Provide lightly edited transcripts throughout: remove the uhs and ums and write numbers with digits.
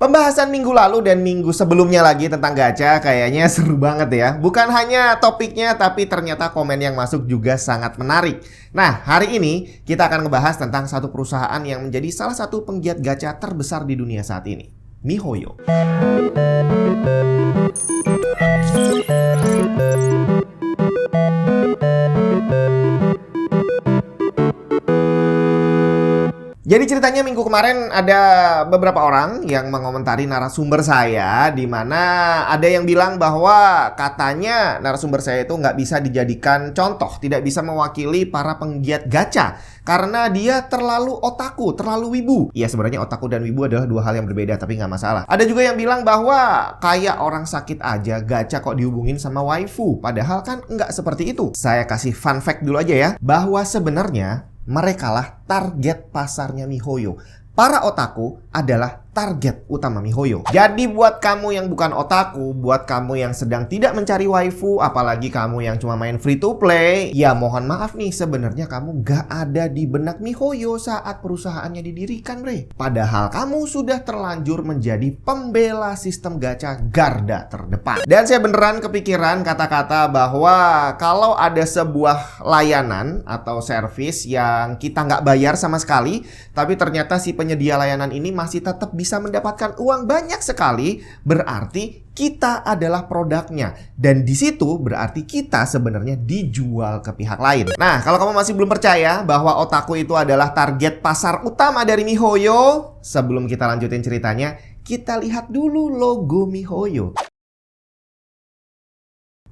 Pembahasan minggu lalu dan minggu sebelumnya lagi tentang gacha kayaknya seru banget ya. Bukan hanya topiknya, tapi ternyata komen yang masuk juga sangat menarik. Nah, hari ini kita akan ngebahas tentang satu perusahaan yang menjadi salah satu penggiat gacha terbesar di dunia saat ini, MiHoYo. Jadi ceritanya minggu kemarin ada beberapa orang yang mengomentari narasumber saya, di mana ada yang bilang bahwa katanya narasumber saya itu nggak bisa dijadikan contoh, tidak bisa mewakili para penggiat gacha karena dia terlalu otaku, terlalu wibu. Ya sebenarnya otaku dan wibu adalah dua hal yang berbeda, tapi nggak masalah. Ada juga yang bilang bahwa kayak orang sakit aja gacha kok dihubungin sama waifu, padahal kan nggak seperti itu. Saya kasih fun fact dulu aja ya, bahwa sebenarnya merekalah target pasarnya MiHoYo. Para otaku adalah target utama MiHoYo. Jadi buat kamu yang bukan otaku, buat kamu yang sedang tidak mencari waifu, apalagi kamu yang cuma main free to play, ya mohon maaf nih, sebenarnya kamu gak ada di benak MiHoYo saat perusahaannya didirikan, bre. Padahal kamu sudah terlanjur menjadi pembela sistem gacha garda terdepan. Dan saya beneran kepikiran kata-kata bahwa kalau ada sebuah layanan atau service yang kita nggak bayar sama sekali, tapi ternyata si penyedia layanan ini masih tetap bisa mendapatkan uang banyak sekali, berarti kita adalah produknya. Dan di situ berarti kita sebenarnya dijual ke pihak lain. Nah, kalau kamu masih belum percaya bahwa otaku itu adalah target pasar utama dari MiHoYo, sebelum kita lanjutin ceritanya, kita lihat dulu logo MiHoYo.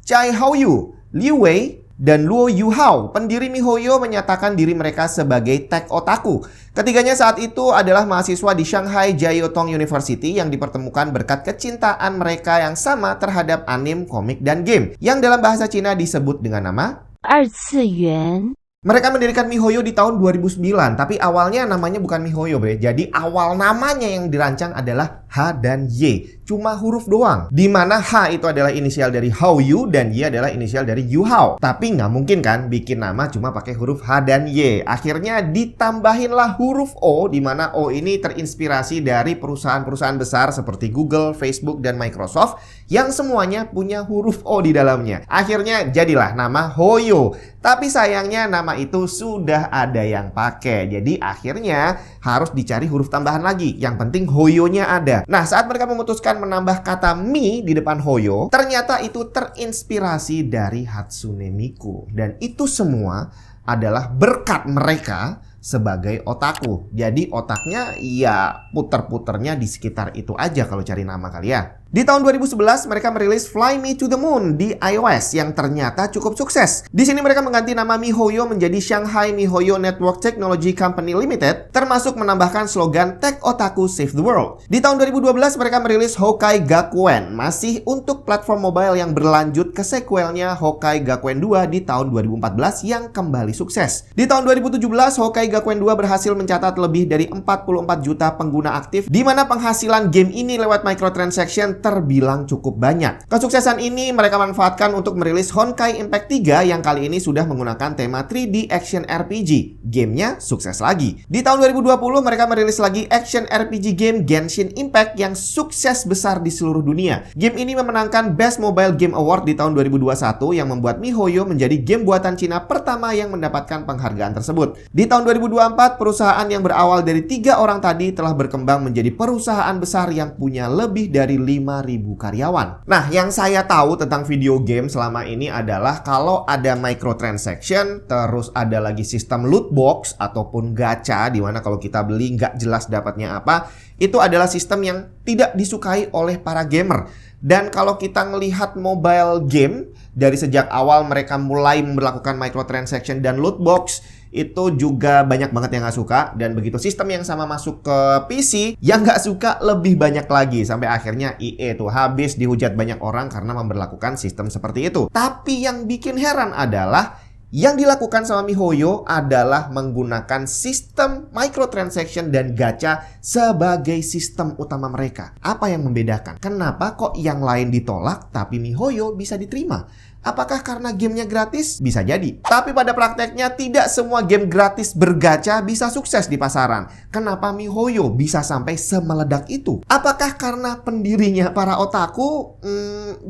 Chai Haoyu, Liu Wei, dan Luo Yuhao, pendiri MiHoYo, menyatakan diri mereka sebagai tech otaku. Ketiganya saat itu adalah mahasiswa di Shanghai Jiao Tong University yang dipertemukan berkat kecintaan mereka yang sama terhadap anime, komik, dan game, yang dalam bahasa Cina disebut dengan nama 二次元. Mereka mendirikan MiHoYo di tahun 2009, tapi awalnya namanya bukan MiHoYo, bre. Jadi awal namanya yang dirancang adalah H dan Y, cuma huruf doang. Dimana H itu adalah inisial dari Haoyu dan Y adalah inisial dari Yuhao. Tapi nggak mungkin kan bikin nama cuma pakai huruf H dan Y. Akhirnya ditambahinlah huruf O, dimana O ini terinspirasi dari perusahaan-perusahaan besar seperti Google, Facebook, dan Microsoft yang semuanya punya huruf O di dalamnya. Akhirnya jadilah nama HoYo. Tapi sayangnya nama itu sudah ada yang pakai. Jadi akhirnya harus dicari huruf tambahan lagi. Yang penting HoYo-nya ada. Nah, saat mereka memutuskan menambah kata Mi di depan HoYo, ternyata itu terinspirasi dari Hatsune Miku. Dan itu semua adalah berkat mereka sebagai otaku. Jadi otaknya ya puter-puternya di sekitar itu aja kalau cari nama kali ya. Di tahun 2011 mereka merilis Fly Me to the Moon di iOS yang ternyata cukup sukses. Di sini mereka mengganti nama MiHoYo menjadi Shanghai MiHoYo Network Technology Company Limited, termasuk menambahkan slogan Tech Otaku Save the World. Di tahun 2012 mereka merilis Hokkai Gakuen, masih untuk platform mobile yang berlanjut ke sequelnya Hokkai Gakuen 2 di tahun 2014 yang kembali sukses. Di tahun 2017 Hokkai Gakuen 2 berhasil mencatat lebih dari 44 juta pengguna aktif, di mana penghasilan game ini lewat microtransaction terbilang cukup banyak. Kesuksesan ini mereka manfaatkan untuk merilis Honkai Impact 3 yang kali ini sudah menggunakan tema 3D Action RPG. Gamenya sukses lagi. Di tahun 2020 mereka merilis lagi Action RPG game Genshin Impact yang sukses besar di seluruh dunia. Game ini memenangkan Best Mobile Game Award di tahun 2021 yang membuat MiHoYo menjadi game buatan Cina pertama yang mendapatkan penghargaan tersebut. Di tahun 2024 perusahaan yang berawal dari 3 orang tadi telah berkembang menjadi perusahaan besar yang punya lebih dari 5.000 karyawan. Nah, yang saya tahu tentang video game selama ini adalah kalau ada microtransaction, terus ada lagi sistem loot box ataupun gacha, di mana kalau kita beli nggak jelas dapatnya apa, itu adalah sistem yang tidak disukai oleh para gamer. Dan kalau kita ngelihat mobile game, dari sejak awal mereka mulai melakukan microtransaction dan loot box, itu juga banyak banget yang gak suka. Dan begitu sistem yang sama masuk ke PC, yang gak suka lebih banyak lagi. Sampai akhirnya EA tuh habis dihujat banyak orang karena memberlakukan sistem seperti itu. Tapi yang bikin heran adalah yang dilakukan sama MiHoYo adalah menggunakan sistem microtransaction dan gacha sebagai sistem utama mereka. Apa yang membedakan? Kenapa kok yang lain ditolak tapi MiHoYo bisa diterima? Apakah karena gamenya gratis? Bisa jadi. Tapi pada prakteknya tidak semua game gratis bergacha bisa sukses di pasaran. Kenapa MiHoYo bisa sampai semeledak itu? Apakah karena pendirinya para otaku?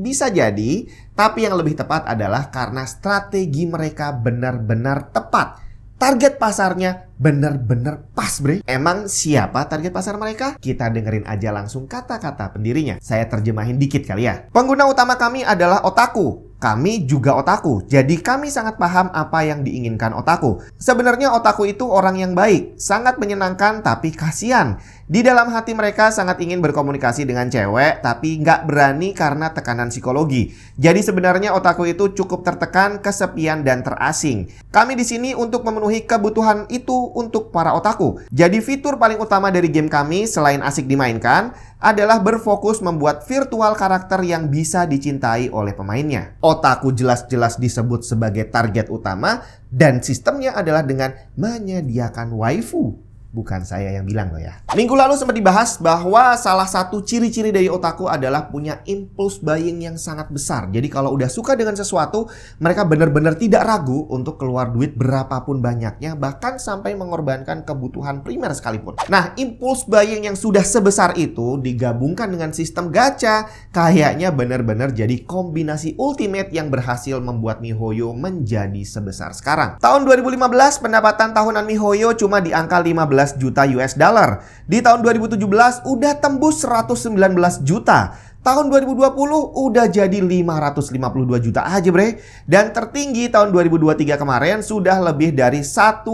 Bisa jadi. Tapi yang lebih tepat adalah karena strategi mereka benar-benar tepat. Target pasarnya bener-bener pas, bre. Emang siapa target pasar mereka? Kita dengerin aja langsung kata-kata pendirinya. Saya terjemahin dikit kali ya. Pengguna utama kami adalah otaku. Kami juga otaku, jadi kami sangat paham apa yang diinginkan otaku. Sebenarnya otaku itu orang yang baik, sangat menyenangkan tapi kasihan. Di dalam hati mereka sangat ingin berkomunikasi dengan cewek, tapi nggak berani karena tekanan psikologi. Jadi sebenarnya otaku itu cukup tertekan, kesepian, dan terasing. Kami di sini untuk memenuhi kebutuhan itu untuk para otaku. Jadi fitur paling utama dari game kami selain asik dimainkan adalah berfokus membuat virtual karakter yang bisa dicintai oleh pemainnya. Otaku jelas-jelas disebut sebagai target utama dan sistemnya adalah dengan menyediakan waifu. Bukan saya yang bilang loh ya. Minggu lalu sempat dibahas bahwa salah satu ciri-ciri dari otaku adalah punya impulse buying yang sangat besar. Jadi kalau udah suka dengan sesuatu, mereka benar-benar tidak ragu untuk keluar duit berapapun banyaknya, bahkan sampai mengorbankan kebutuhan primer sekalipun. Nah, impulse buying yang sudah sebesar itu digabungkan dengan sistem gacha, kayaknya benar-benar jadi kombinasi ultimate yang berhasil membuat MiHoYo menjadi sebesar sekarang. Tahun 2015, pendapatan tahunan MiHoYo cuma di angka 15 juta US dollar. Di tahun 2017 udah tembus 119 juta. Tahun 2020 udah jadi 552 juta aja, bre. Dan tertinggi tahun 2023 kemarin sudah lebih dari 1,7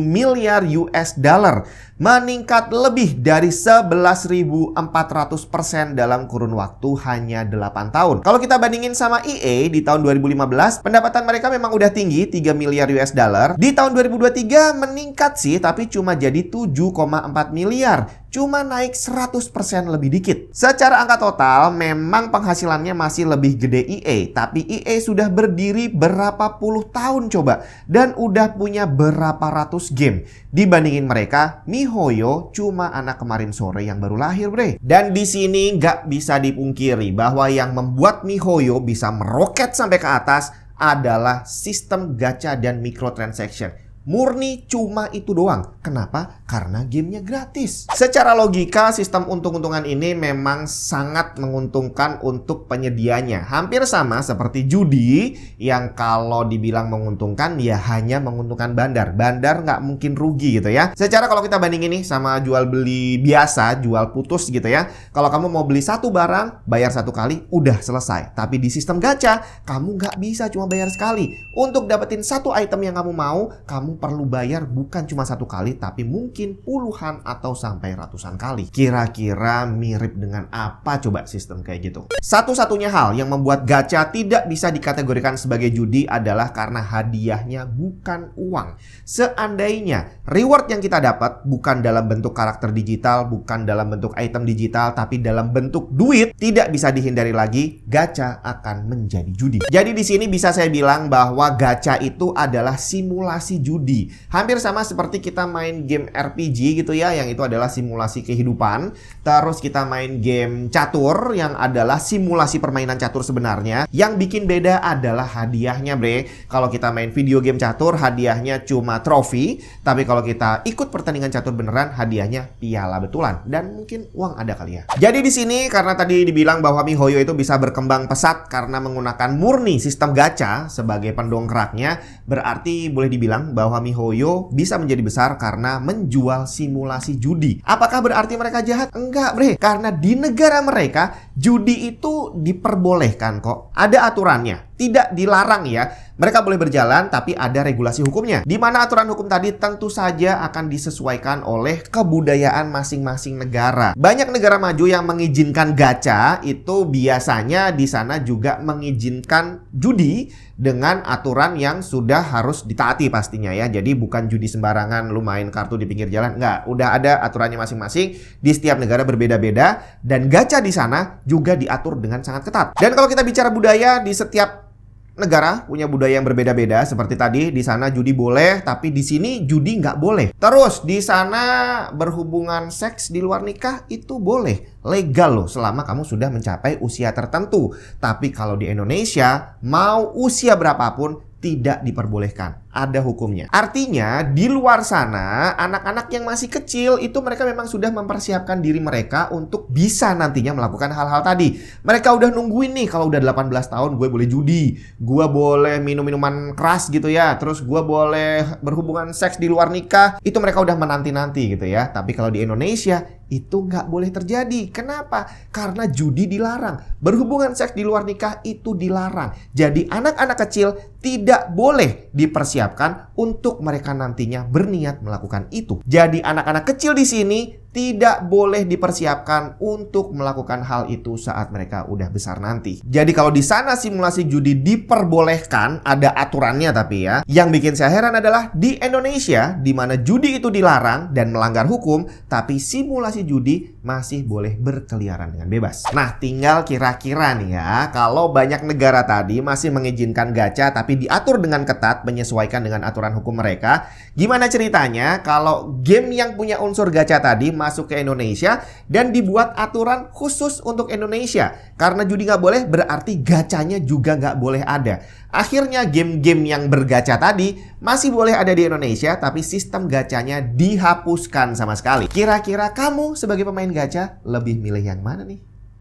miliar US dollar. Meningkat lebih dari 11.400% dalam kurun waktu hanya 8 tahun. Kalau kita bandingin sama EA di tahun 2015, pendapatan mereka memang udah tinggi, 3 miliar US dollar. Di tahun 2023 meningkat sih, tapi cuma jadi 7,4 miliar. Cuma naik 100% lebih dikit. Secara angka total, memang penghasilannya masih lebih gede EA. Tapi EA sudah berdiri berapa puluh tahun coba. Dan udah punya berapa ratus game. Dibandingin mereka, MiHoYo cuma anak kemarin sore yang baru lahir, bre. Dan di sini nggak bisa dipungkiri bahwa yang membuat MiHoYo bisa meroket sampai ke atas adalah sistem gacha dan microtransaction. Murni cuma itu doang. Kenapa? Karena gamenya gratis. Secara logika, sistem untung-untungan ini memang sangat menguntungkan untuk penyedianya. Hampir sama seperti judi yang kalau dibilang menguntungkan ya hanya menguntungkan bandar. Bandar nggak mungkin rugi gitu ya. Secara kalau kita bandingin nih sama jual beli biasa, jual putus gitu ya. Kalau kamu mau beli satu barang, bayar satu kali, udah selesai. Tapi di sistem gacha, kamu nggak bisa cuma bayar sekali. Untuk dapetin satu item yang kamu mau, kamu perlu bayar bukan cuma satu kali, tapi mungkin puluhan atau sampai ratusan kali. Kira-kira mirip dengan apa coba sistem kayak gitu? Satu-satunya hal yang membuat gacha tidak bisa dikategorikan sebagai judi adalah karena hadiahnya bukan uang. Seandainya reward yang kita dapat bukan dalam bentuk karakter digital, bukan dalam bentuk item digital, tapi dalam bentuk duit, tidak bisa dihindari lagi, gacha akan menjadi judi. Jadi di sini bisa saya bilang bahwa gacha itu adalah simulasi judi. Hampir sama seperti kita main game RPG gitu ya, yang itu adalah simulasi kehidupan. Terus kita main game catur yang adalah simulasi permainan catur sebenarnya. Yang bikin beda adalah hadiahnya, bre. Kalau kita main video game catur, hadiahnya cuma trofi. Tapi kalau kita ikut pertandingan catur beneran, hadiahnya piala betulan. Dan mungkin uang ada kali ya. Jadi di sini karena tadi dibilang bahwa MiHoYo itu bisa berkembang pesat karena menggunakan murni sistem gacha sebagai pendongkraknya, berarti boleh dibilang bahwa MiHoYo bisa menjadi besar karena menjual simulasi judi. Apakah berarti mereka jahat? Enggak, bre. Karena di negara mereka, judi itu diperbolehkan kok. Ada aturannya. Tidak dilarang ya. Mereka boleh berjalan, tapi ada regulasi hukumnya. Di mana aturan hukum tadi tentu saja akan disesuaikan oleh kebudayaan masing-masing negara. Banyak negara maju yang mengizinkan gacha, itu biasanya di sana juga mengizinkan judi dengan aturan yang sudah harus ditaati pastinya ya. Jadi bukan judi sembarangan lu main kartu di pinggir jalan. Enggak, udah ada aturannya masing-masing. Di setiap negara berbeda-beda. Dan gacha di sana juga diatur dengan sangat ketat. Dan kalau kita bicara budaya, di setiap negara punya budaya yang berbeda-beda. Seperti tadi, di sana judi boleh, tapi di sini judi nggak boleh. Terus, di sana berhubungan seks di luar nikah itu boleh. Legal loh, selama kamu sudah mencapai usia tertentu. Tapi kalau di Indonesia, mau usia berapapun, tidak diperbolehkan. Ada hukumnya. Artinya di luar sana anak-anak yang masih kecil itu mereka memang sudah mempersiapkan diri mereka untuk bisa nantinya melakukan hal-hal tadi. Mereka udah nungguin nih kalau udah 18 tahun gue boleh judi, gue boleh minum minuman keras gitu ya, terus gue boleh berhubungan seks di luar nikah. Itu mereka udah menanti-nanti gitu ya. Tapi kalau di Indonesia itu nggak boleh terjadi. Kenapa? Karena judi dilarang. Berhubungan seks di luar nikah itu dilarang. Jadi anak-anak kecil tidak boleh dipersiapkan untuk mereka nantinya berniat melakukan itu. Jadi anak-anak kecil di sini tidak boleh dipersiapkan untuk melakukan hal itu saat mereka udah besar nanti. Jadi kalau di sana simulasi judi diperbolehkan, ada aturannya tapi ya. Yang bikin saya heran adalah di Indonesia di mana judi itu dilarang dan melanggar hukum, tapi simulasi judi masih boleh berkeliaran dengan bebas. Nah, tinggal kira-kira nih ya, kalau banyak negara tadi masih mengizinkan gacha tapi diatur dengan ketat menyesuaikan dengan aturan hukum mereka, gimana ceritanya kalau game yang punya unsur gacha tadi masuk ke Indonesia dan dibuat aturan khusus untuk Indonesia? Karena judi nggak boleh, berarti gacanya juga nggak boleh ada. Akhirnya game-game yang bergacha tadi masih boleh ada di Indonesia, tapi sistem gacanya dihapuskan sama sekali. Kira-kira kamu sebagai pemain gacha lebih milih yang mana nih?